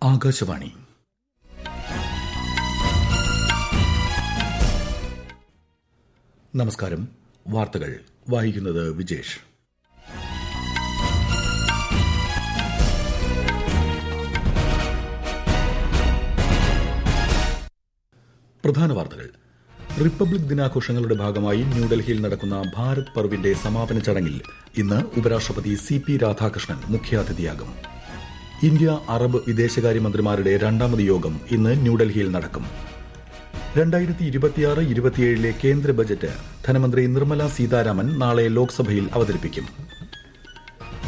ആകാശവാണി. നമസ്കാരം. വാർത്തകൾ വായിക്കുന്നത് വിജേഷ്. പ്രധാന വാർത്തകൾ. റിപ്പബ്ലിക് ദിനാഘോഷങ്ങളുടെ ഭാഗമായി ന്യൂഡൽഹിയിൽ നടക്കുന്ന ഭാരത് പർവിന്റെ സമാപന ചടങ്ങിൽ ഇന്ന് ഉപരാഷ്ട്രപതി CP രാധാകൃഷ്ണൻ മുഖ്യാതിഥിയാകും. ഇന്ത്യ അറബ് വിദേശകാര്യമന്ത്രിമാരുടെ രണ്ടാമത് യോഗം ഇന്ന് ന്യൂഡൽഹിയിൽ നടക്കും. 2026-27 കേന്ദ്ര ബജറ്റ് ധനമന്ത്രി നിർമ്മല സീതാരാമൻ നാളെ ലോക്സഭയിൽ അവതരിപ്പിക്കും.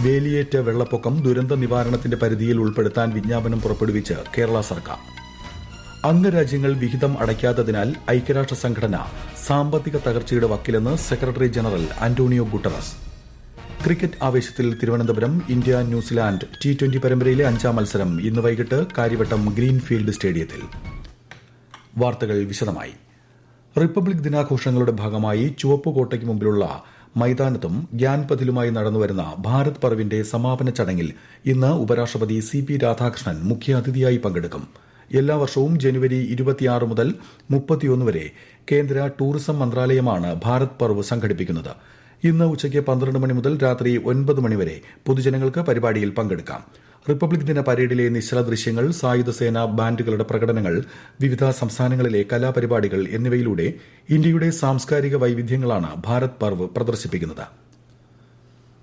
വേലിയേറ്റ വെള്ളപ്പൊക്കം ദുരന്ത നിവാരണത്തിന്റെ പരിധിയിൽ ഉൾപ്പെടുത്താൻ വിജ്ഞാപനം പുറപ്പെടുവിച്ച് കേരള സർക്കാർ. അംഗരാജ്യങ്ങൾ വിഹിതം അടയ്ക്കാത്തതിനാൽ ഐക്യരാഷ്ട്ര സംഘടന സാമ്പത്തിക തകർച്ചയുടെ വക്കിലെന്ന് secretary general Antonio Guterres. Cricket ആവേശത്തിൽ തിരുവനന്തപുരം ഇന്ത്യ ന്യൂസിലാൻഡ് T20 പരമ്പരയിലെ 5ാം മത്സരം ഇന്ന് വൈകിട്ട് കാര്യവട്ടം ഗ്രീൻഫീൽഡ് സ്റ്റേഡിയത്തിൽ. വാർത്തകൾ വിശദമായി. റിപ്പബ്ലിക് ദിനാഘോഷങ്ങളുടെ ഭാഗമായി ചുവപ്പുകോട്ടയ്ക്ക് മുമ്പിലുള്ള മൈതാനത്തും ഗ്യാൻപഥിലുമായി നടന്നുവരുന്ന ഭാരത് പർവിന്റെ സമാപന ചടങ്ങിൽ ഇന്ന് ഉപരാഷ്ട്രപതി CP രാധാകൃഷ്ണൻ മുഖ്യാതിഥിയായി പങ്കെടുക്കും. എല്ലാ വർഷവും ജനുവരി 26 മുതൽ 31 വരെ കേന്ദ്ര ടൂറിസം മന്ത്രാലയമാണ് ഭാരത് പർവ് സംഘടിപ്പിക്കുന്നത്. ഇന്ന് ഉച്ചയ്ക്ക് 12 മണി മുതൽ രാത്രി 9 മണി വരെ പൊതുജനങ്ങൾക്ക് പരിപാടിയിൽ പങ്കെടുക്കാം. റിപ്പബ്ലിക് ദിന പരേഡിലെ നിശ്ചല ദൃശ്യങ്ങൾ, സായുധസേന ബാൻഡുകളുടെ പ്രകടനങ്ങൾ, വിവിധ സംസ്ഥാനങ്ങളിലെ കലാപരിപാടികൾ എന്നിവയിലൂടെ ഇന്ത്യയുടെ സാംസ്കാരിക വൈവിധ്യങ്ങളാണ് ഭാരത് പർവ് പ്രദർശിപ്പിക്കുന്നത്.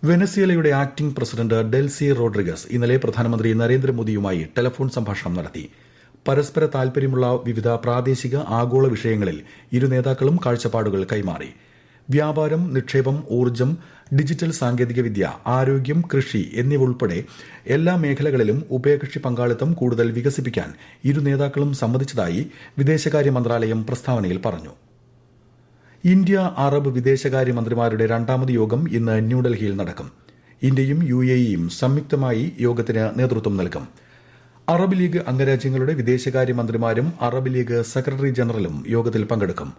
വെനസ്വേലയുടെ ആക്ടിംഗ് പ്രസിഡന്റ് ഡെൽസി റോഡ്രിഗസ് ഇന്നലെ പ്രധാനമന്ത്രി നരേന്ദ്രമോദിയുമായി ടെലിഫോൺ സംഭാഷണം നടത്തി. പരസ്പര താൽപര്യമുള്ള വിവിധ പ്രാദേശിക ആഗോള വിഷയങ്ങളിൽ ഇരു നേതാക്കളും കാഴ്ചപ്പാടുകൾ കൈമാറി. വ്യാപാരം, നിക്ഷേപം, ഊർജ്ജം, ഡിജിറ്റൽ സാങ്കേതികവിദ്യ, ആരോഗ്യം, കൃഷി എന്നിവ ഉൾപ്പെടെ എല്ലാ മേഖലകളിലും ഉഭയകക്ഷി പങ്കാളിത്തം കൂടുതൽ വികസിപ്പിക്കാൻ ഇരു നേതാക്കളും സമ്മതിച്ചതായി വിദേശകാര്യ മന്ത്രാലയം പ്രസ്താവനയിൽ പറഞ്ഞു. ഇന്ത്യ അറബ് വിദേശകാര്യമന്ത്രിമാരുടെ രണ്ടാമത് യോഗം ഇന്ന് ന്യൂഡൽഹിയിൽ നടക്കും. ഇന്ത്യയും UAEയും സംയുക്തമായി യോഗത്തിന് നേതൃത്വം നൽകും. അറബ് ലീഗ് അംഗരാജ്യങ്ങളുടെ വിദേശകാര്യമന്ത്രിമാരും അറബ് ലീഗ് സെക്രട്ടറി ജനറലും യോഗത്തിൽ പങ്കെടുക്കും.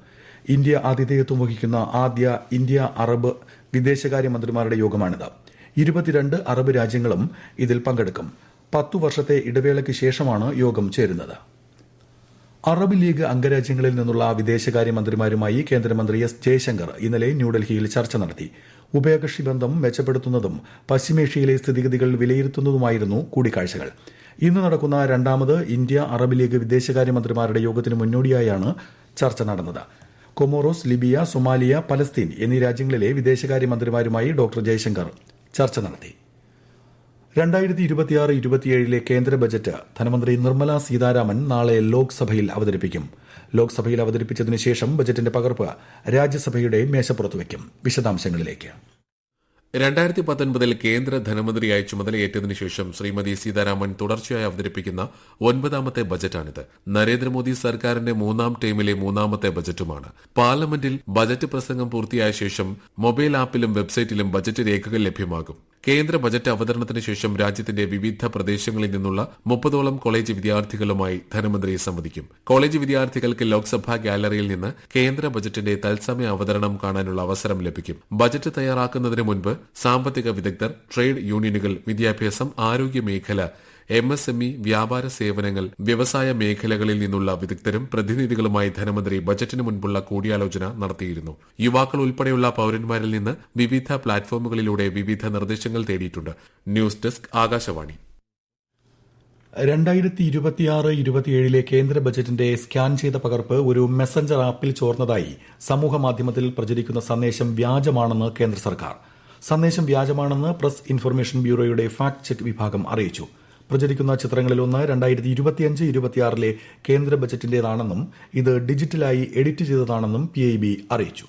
ഇന്ത്യ ആതിഥേയത്വം വഹിക്കുന്ന ആദ്യ ഇന്ത്യ അറബ് വിദേശകാര്യമന്ത്രിമാരുടെ യോഗമാണിത്. 22 അറബ് രാജ്യങ്ങളും ഇതിൽ പങ്കെടുക്കും. 10 വർഷത്തെ ഇടവേളയ്ക്ക് ശേഷമാണ് യോഗം ചേരുന്നത്. അറബ് ലീഗ് അംഗരാജ്യങ്ങളിൽ നിന്നുള്ള വിദേശകാര്യമന്ത്രിമാരുമായി കേന്ദ്രമന്ത്രി S. ജയശങ്കർ ഇന്നലെ ന്യൂഡൽഹിയിൽ ചർച്ച നടത്തി. ഉഭയകക്ഷി ബന്ധം മെച്ചപ്പെടുത്തുന്നതും പശ്ചിമേഷ്യയിലെ സ്ഥിതിഗതികൾ വിലയിരുത്തുന്നതുമായിരുന്നു കൂടിക്കാഴ്ചകൾ. ഇന്ന് നടക്കുന്ന രണ്ടാമത് ഇന്ത്യ അറബ് ലീഗ് വിദേശകാര്യമന്ത്രിമാരുടെ യോഗത്തിന് മുന്നോടിയായാണ് ചർച്ച നടന്നത്. കൊമോറോസ്, ലിബിയ, സൊമാലിയ, പലസ്തീൻ എന്നീ രാജ്യങ്ങളിലെ വിദേശകാര്യമന്ത്രിമാരുമായി ഡോക്ടർ ജയശങ്കർ ചർച്ച നടത്തി. 2026-27 കേന്ദ്ര ബജറ്റ് ധനമന്ത്രി നിർമ്മല സീതാരാമൻ നാളെ ലോക്സഭയിൽ അവതരിപ്പിക്കും. ലോക്സഭയിൽ അവതരിപ്പിച്ചതിനു ശേഷം ബജറ്റിന്റെ പകർപ്പ് രാജ്യസഭയുടെ മേശപ്പുറത്ത് വയ്ക്കും. വിശദാംശങ്ങളിലേക്ക്. 2019 കേന്ദ്ര ധനമന്ത്രിയായി ചുമതലയേറ്റതിനു ശേഷം ശ്രീമതി സീതാരാമൻ തുടർച്ചയായി അവതരിപ്പിക്കുന്ന 9ാമത്തെ ബജറ്റാണിത്. നരേന്ദ്രമോദി സർക്കാരിന്റെ 3ാം ടേമിലെ 3ാമത്തെ ബജറ്റുമാണ്. പാർലമെന്റിൽ ബജറ്റ് പ്രസംഗം പൂർത്തിയായ ശേഷം മൊബൈൽ ആപ്പിലും വെബ്സൈറ്റിലും ബജറ്റ് രേഖകൾ ലഭ്യമാകും. കേന്ദ്ര ബജറ്റ് അവതരണത്തിന് ശേഷം രാജ്യത്തിന്റെ വിവിധ പ്രദേശങ്ങളിൽ നിന്നുള്ള 30ഓളം കോളേജ് വിദ്യാർത്ഥികളുമായി ധനമന്ത്രി സംവദിക്കും. കോളേജ് വിദ്യാർത്ഥികൾക്ക് ലോക്സഭാ ഗാലറിയിൽ നിന്ന് കേന്ദ്ര ബജറ്റിന്റെ തത്സമയ അവതരണം കാണാനുള്ള അവസരം ലഭിക്കും. ബജറ്റ് തയ്യാറാക്കുന്നതിന് മുൻപ് സാമ്പത്തിക വിദഗ്ധർ, ട്രേഡ് യൂണിയനുകൾ, വിദ്യാഭ്യാസം, ആരോഗ്യ മേഖല, MSME, വ്യാപാര സേവനങ്ങൾ, വ്യവസായ മേഖലകളിൽ നിന്നുള്ള വിദഗ്ധരും പ്രതിനിധികളുമായി ധനമന്ത്രി ബജറ്റിന് മുൻപുള്ള കൂടിയാലോചന നടത്തിയിരുന്നു. യുവാക്കൾ ഉൾപ്പെടെയുള്ള പൌരന്മാരിൽ നിന്ന് വിവിധ പ്ലാറ്റ്ഫോമുകളിലൂടെ വിവിധ നിർദ്ദേശങ്ങൾ തേടിയിട്ടുണ്ട്. News desk, Akashvani. 2026-27 കേന്ദ്ര ബജറ്റിന്റെ സ്കാൻ ചെയ്ത പകർപ്പ് ഒരു മെസഞ്ചർ ആപ്പിൽ ചോർന്നതായി സമൂഹമാധ്യമത്തിൽ പ്രചരിക്കുന്ന സന്ദേശം വ്യാജമാണെന്ന് കേന്ദ്ര സർക്കാർ. സന്ദേശം വ്യാജമാണെന്ന് പ്രസ് ഇൻഫർമേഷൻ ബ്യൂറോയുടെ ഫാക്ട് ചെക്ക് വിഭാഗം അറിയിച്ചു. പ്രചരിക്കുന്ന ചിത്രങ്ങളിലൊന്ന് 2025-26 കേന്ദ്ര ബജറ്റിന്റേതാണെന്നും ഇത് ഡിജിറ്റലായി എഡിറ്റ് ചെയ്തതാണെന്നും PIB അറിയിച്ചു.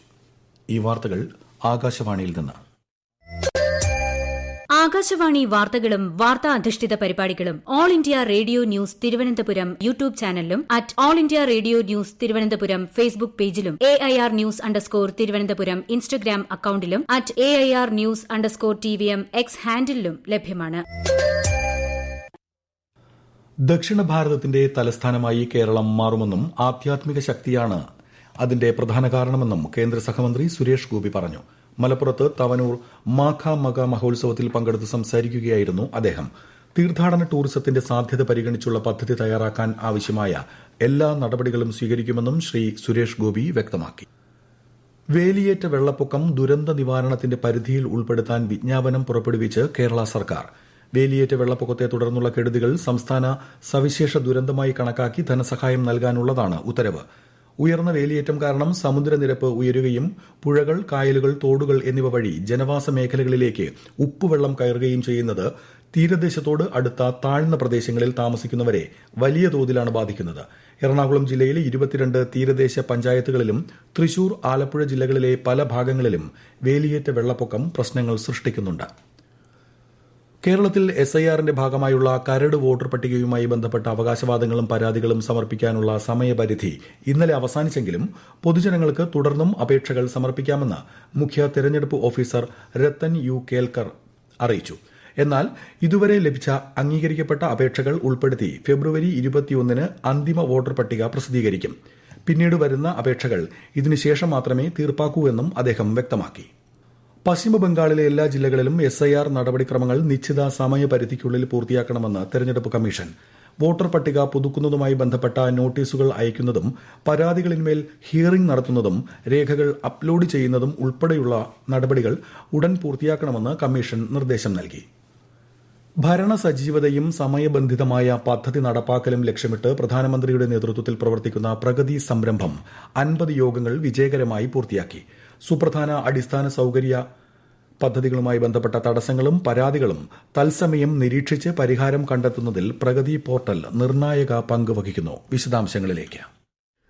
ഈ വാർത്തകൾ ആകാശവാണിയിൽ നിന്ന്. ആകാശവാണി വാർത്തകളും വാർത്താ അധിഷ്ഠിത പരിപാടികളും all India radio news Thiruvananthapuram YouTube ചാനലിലും @all India radio news Thiruvananthapuram Facebook പേജിലും AIR ന്യൂസ് തിരുവനന്തപുരം ഇൻസ്റ്റഗ്രാം അക്കൌണ്ടിലും @AIR ന്യൂസ് TVM X ഹാൻഡിലും ലഭ്യമാണ്. ദക്ഷിണ ഭാരതത്തിന്റെ തലസ്ഥാനമായി കേരളം മാറുമെന്നും ആധ്യാത്മിക ശക്തിയാണ് അതിന്റെ പ്രധാന കാരണമെന്നും കേന്ദ്ര സഹമന്ത്രി സുരേഷ് ഗോപി പറഞ്ഞു. മലപ്പുറത്ത് തവനൂർ മാഘ മക മഹോത്സവത്തിൽ പങ്കെടുത്ത് സംസാരിക്കുകയായിരുന്നു അദ്ദേഹം. തീർത്ഥാടന ടൂറിസത്തിന്റെ സാധ്യത പരിഗണിച്ചുള്ള പദ്ധതി തയ്യാറാക്കാൻ ആവശ്യമായ എല്ലാ നടപടികളും സ്വീകരിക്കുമെന്നും ശ്രീ സുരേഷ് ഗോപി വ്യക്തമാക്കി. വേലിയേറ്റ വെള്ളപ്പൊക്കം ദുരന്ത നിവാരണത്തിന്റെ പരിധിയിൽ ഉൾപ്പെടുത്താൻ വിജ്ഞാപനം പുറപ്പെടുവിച്ച് കേരള സർക്കാർ. വേലിയേറ്റ വെള്ളപ്പൊക്കത്തെ തുടർന്നുള്ള കെടുതികൾ സംസ്ഥാന സവിശേഷ ദുരന്തമായി കണക്കാക്കി ധനസഹായം നൽകാനുള്ളതാണ് ഉത്തരവ്. ഉയർന്ന വേലിയേറ്റം കാരണം സമുദ്രനിരപ്പ് ഉയരുകയും പുഴകൾ, കായലുകൾ, തോടുകൾ എന്നിവ വഴി ജനവാസ മേഖലകളിലേക്ക് ഉപ്പുവെള്ളം കയറുകയും ചെയ്യുന്നത് തീരദേശത്തോട് അടുത്ത താഴ്ന്ന പ്രദേശങ്ങളിൽ താമസിക്കുന്നവരെ വലിയ തോതിലാണ് ബാധിക്കുന്നത്. എറണാകുളം ജില്ലയിലെ 22 തീരദേശ പഞ്ചായത്തുകളിലും തൃശൂർ, ആലപ്പുഴ ജില്ലകളിലെ പല ഭാഗങ്ങളിലും വേലിയേറ്റ വെള്ളപ്പൊക്കം പ്രശ്നങ്ങൾ സൃഷ്ടിക്കുന്നുണ്ട്. കേരളത്തിൽ SIRന്റെ ഭാഗമായുള്ള കരട് വോട്ടർ പട്ടികയുമായി ബന്ധപ്പെട്ട അവകാശവാദങ്ങളും പരാതികളും സമർപ്പിക്കാനുള്ള സമയപരിധി ഇന്നലെ അവസാനിച്ചെങ്കിലും പൊതുജനങ്ങൾക്ക് തുടർന്നും അപേക്ഷകൾ സമർപ്പിക്കാമെന്ന് മുഖ്യ തെരഞ്ഞെടുപ്പ് ഓഫീസർ രത്തൻ യു കേൽക്കർ അറിയിച്ചു. എന്നാൽ ഇതുവരെ ലഭിച്ച അംഗീകരിക്കപ്പെട്ട അപേക്ഷകൾ ഉൾപ്പെടുത്തി ഫെബ്രുവരി 21 അന്തിമ വോട്ടർ പട്ടിക പ്രസിദ്ധീകരിക്കും. പിന്നീട് വരുന്ന അപേക്ഷകൾ ഇതിനുശേഷം മാത്രമേ തീർപ്പാക്കൂ എന്നും അദ്ദേഹം വ്യക്തമാക്കി. പശ്ചിമബംഗാളിലെ എല്ലാ ജില്ലകളിലും SIR നടപടിക്രമങ്ങൾ നിശ്ചിത സമയപരിധിക്കുള്ളിൽ പൂർത്തിയാക്കണമെന്ന് തെരഞ്ഞെടുപ്പ് കമ്മീഷൻ. വോട്ടർ പട്ടിക പുതുക്കുന്നതുമായി ബന്ധപ്പെട്ട നോട്ടീസുകൾ അയക്കുന്നതും പരാതികളിന്മേൽ ഹിയറിംഗ് നടത്തുന്നതും രേഖകൾ അപ്ലോഡ് ചെയ്യുന്നതും ഉൾപ്പെടെയുള്ള നടപടികൾ ഉടൻ പൂർത്തിയാക്കണമെന്ന് കമ്മീഷൻ നിർദ്ദേശം നൽകി. ഭരണസജീവതയും സമയബന്ധിതമായ പദ്ധതി നടപ്പാക്കലും ലക്ഷ്യമിട്ട് പ്രധാനമന്ത്രിയുടെ നേതൃത്വത്തിൽ പ്രവർത്തിക്കുന്ന പ്രഗതി സംരംഭം 50 യോഗങ്ങൾ വിജയകരമായി പൂർത്തിയാക്കി. സുപ്രധാന അടിസ്ഥാന സൌകര്യ പദ്ധതികളുമായി ബന്ധപ്പെട്ട തടസ്സങ്ങളും പരാതികളും തത്സമയം നിരീക്ഷിച്ച് പരിഹാരം കണ്ടെത്തുന്നതിൽ പ്രഗതി പോർട്ടൽ നിർണായക പങ്ക് വഹിക്കുന്നു. വിശദാംശങ്ങളിലേക്ക്.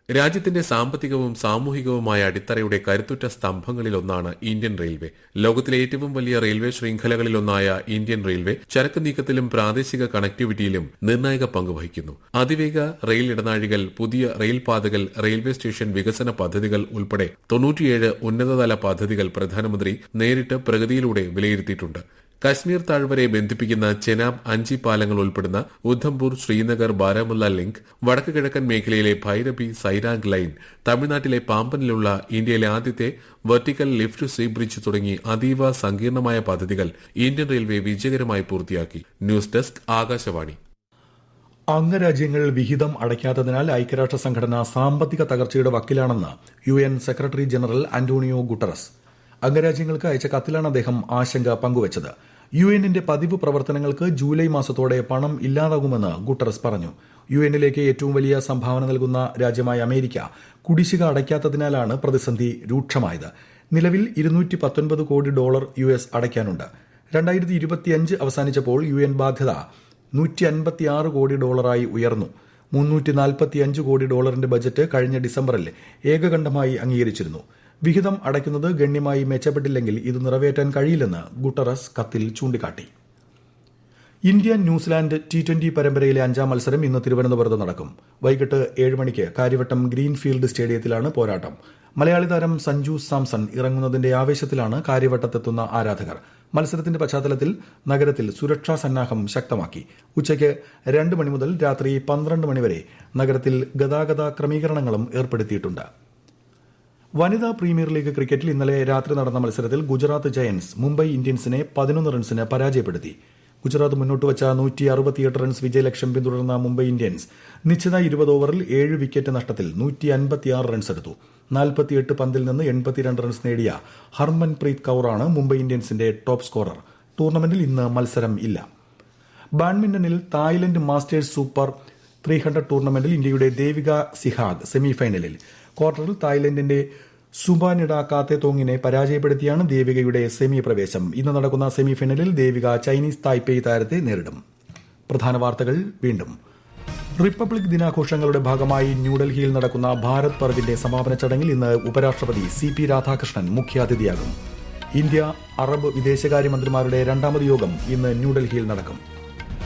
രാജ്യത്തിന്റെ സാമ്പത്തികവും സാമൂഹികവുമായ അടിത്തറയുടെ കരുത്തുറ്റ സ്തംഭങ്ങളിലൊന്നാണ് ഇന്ത്യൻ റെയിൽവേ. ലോകത്തിലെ ഏറ്റവും വലിയ റെയിൽവേ ശൃംഖലകളിലൊന്നായ ഇന്ത്യൻ റെയിൽവേ ചരക്ക് നീക്കത്തിലും പ്രാദേശിക കണക്ടിവിറ്റിയിലും നിർണായക പങ്ക് വഹിക്കുന്നു. അതിവേഗ റെയിൽ ഇടനാഴികൾ, പുതിയ റെയിൽ പാതകൾ, റെയിൽവേ സ്റ്റേഷൻ വികസന പദ്ധതികൾ ഉൾപ്പെടെ 97 ഉന്നതതല പദ്ധതികൾ പ്രധാനമന്ത്രി നേരിട്ട് പ്രഗതിയിലൂടെ വിലയിരുത്തിയിട്ടുണ്ട്. കശ്മീർ താഴ്വരയെ ബന്ധിപ്പിക്കുന്ന ചെനാബ്, അഞ്ചി പാലങ്ങൾ ഉൾപ്പെടുന്ന ഉദ്ധംപൂർ, ശ്രീനഗർ, ബാരാമുള്ള ലിങ്ക്, വടക്ക് കിഴക്കൻ മേഖലയിലെ ഭൈരബി, സൈരാഗ് ലൈൻ, തമിഴ്നാട്ടിലെ പാമ്പനിലുള്ള ഇന്ത്യയിലെ ആദ്യത്തെ വെർട്ടിക്കൽ ലിഫ്റ്റ് സീ ബ്രിഡ്ജ് തുടങ്ങി അതീവ സങ്കീർണമായ പദ്ധതികൾ ഇന്ത്യൻ റെയിൽവേ വിജയകരമായി പൂർത്തിയാക്കി. News desk, Akashvani. അംഗരാജ്യങ്ങൾ വിഹിതം അടയ്ക്കാത്തതിനാൽ ഐക്യരാഷ്ട്ര സംഘടന സാമ്പത്തിക തകർച്ചയുടെ വക്കിലാണെന്ന് UN secretary general Antonio Guterres. അംഗരാജ്യങ്ങൾക്ക് അയച്ച കത്തിലാണ് അദ്ദേഹം ആശങ്ക പങ്കുവച്ചത്. UNന്റെ പതിവ് പ്രവർത്തനങ്ങൾക്ക് ജൂലൈ മാസത്തോടെ പണം ഇല്ലാതാകുമെന്ന് ഗുട്ടറസ് പറഞ്ഞു. UNലേക്ക് ഏറ്റവും വലിയ സംഭാവന നൽകുന്ന രാജ്യമായ അമേരിക്ക കുടിശ്ശിക അടയ്ക്കാത്തതിനാലാണ് പ്രതിസന്ധി രൂക്ഷമായത്. നിലവിൽ $219 കോടി US അടയ്ക്കാനുണ്ട്. 2025 അവസാനിച്ചപ്പോൾ UN ബാധ്യത $156 കോടി ഉയർന്നു. $345 കോടി ബജറ്റ് കഴിഞ്ഞ ഡിസംബറിൽ ഏകകണ്ഠമായി അംഗീകരിച്ചിരുന്നു. വിഹിതം അടയ്ക്കുന്നത് ഗണ്യമായി മെച്ചപ്പെട്ടില്ലെങ്കിൽ ഇത് നിറവേറ്റാൻ കഴിയില്ലെന്ന് ഗുട്ടറസ് കത്തിൽ ചൂണ്ടിക്കാട്ടി. ഇന്ത്യ ന്യൂസിലാൻഡ് T20 പരമ്പരയിലെ 5ാം മത്സരം ഇന്ന് തിരുവനന്തപുരത്ത് നടക്കും. വൈകിട്ട് 7 മണിക്ക് കാര്യവട്ടം ഗ്രീൻഫീൽഡ് സ്റ്റേഡിയത്തിലാണ് പോരാട്ടം. മലയാളി താരം സഞ്ജു സാംസൺ ഇറങ്ങുന്നതിന്റെ ആവേശത്തിലാണ് കാര്യവട്ടത്തെത്തുന്ന ആരാധകർ. മത്സരത്തിന്റെ പശ്ചാത്തലത്തിൽ നഗരത്തിൽ സുരക്ഷാ സന്നാഹം ശക്തമാക്കി. ഉച്ചയ്ക്ക് 2 മണി മുതൽ രാത്രി 12 മണി വരെ നഗരത്തിൽ ഗതാഗത ക്രമീകരണങ്ങളും ഏർപ്പെടുത്തിയിട്ടുണ്ട്. വനിതാ പ്രീമിയർ ലീഗ് ക്രിക്കറ്റിൽ ഇന്നലെ രാത്രി നടന്ന മത്സരത്തിൽ ഗുജറാത്ത് ജയന്റ്സ് മുംബൈ ഇന്ത്യൻസിനെ 11 റൺസിന് പരാജയപ്പെടുത്തി. ഗുജറാത്ത് മുന്നോട്ട് വച്ച 168 റൺസ് വിജയലക്ഷ്യം പിന്തുടർന്ന മുംബൈ ഇന്ത്യൻസ് നിശ്ചിത 20 ഓവറിൽ 7 വിക്കറ്റ് നഷ്ടത്തിൽ 156 റൺസ് എടുത്തു. 48 പന്തിൽ നിന്ന് 82 റൺസ് നേടിയ ഹർമൻപ്രീത് കൌറാണ് മുംബൈ ഇന്ത്യൻസിന്റെ ടോപ്പ് സ്കോറർ. ടൂർണമെന്റിൽ ഇന്ന് മത്സരം ഇല്ല. ബാഡ്മിന്റണിൽ തായ്ലൻഡ് മാസ്റ്റേഴ്സ് സൂപ്പർ 300 ടൂർണമെന്റിൽ ഇന്ത്യയുടെ ദേവിക സിഹാഗ് സെമിഫൈനലിൽ. ക്വാർട്ടറിൽ തായ്ലൻഡിന്റെ സുബാനിഡ കാത്തേതോങ്ങിനെ പരാജയപ്പെടുത്തിയാണ് ദേവികയുടെ സെമി പ്രവേശം. ഇന്ന് നടക്കുന്ന സെമിഫൈനലിൽ ദേവിക ചൈനീസ് തായ്പേയ് താരത്തെ നേരിടും. പ്രധാന വാർത്തകൾ വീണ്ടും. റിപ്പബ്ലിക് ദിനാഘോഷങ്ങളുടെ ഭാഗമായി ന്യൂഡൽഹിയിൽ നടക്കുന്ന ഭാരത് പർവിന്റെ സമാപന ചടങ്ങിൽ ഇന്ന് ഉപരാഷ്ട്രപതി CP രാധാകൃഷ്ണൻ മുഖ്യാതിഥിയാകും. ഇന്ത്യ അറബ് വിദേശകാര്യമന്ത്രിമാരുടെ 2ാമത് യോഗം ഇന്ന് ന്യൂഡൽഹിയിൽ നടക്കും.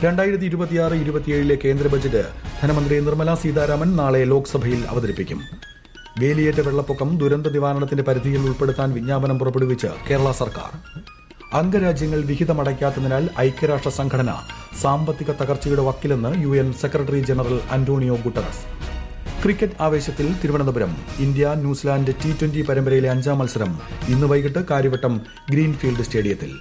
2026-27 കേന്ദ്ര ബജറ്റ് ധനമന്ത്രി നിർമ്മല സീതാരാമൻ നാളെ ലോക്സഭയിൽ അവതരിപ്പിക്കും. വേലിയേറ്റ വെള്ളപ്പൊക്കം ദുരന്ത നിവാരണത്തിന്റെ പരിധിയിൽ ഉൾപ്പെടുത്താൻ വിജ്ഞാപനം പുറപ്പെടുവിച്ച് കേരള സർക്കാർ. അംഗരാജ്യങ്ങൾ വിഹിതമടയ്ക്കാത്തതിനാൽ ഐക്യരാഷ്ട്ര സംഘടന സാമ്പത്തിക തകർച്ചയുടെ വക്കിലെന്ന് UN secretary general Antonio Guterres. Cricket ആവേശത്തിൽ തിരുവനന്തപുരം. ഇന്ത്യ ന്യൂസിലാൻഡ് T20 പരമ്പരയിലെ 5ാം മത്സരം ഇന്ന് വൈകിട്ട് കാര്യവട്ടം ഗ്രീൻഫീൽഡ് സ്റ്റേഡിയത്തിൽ.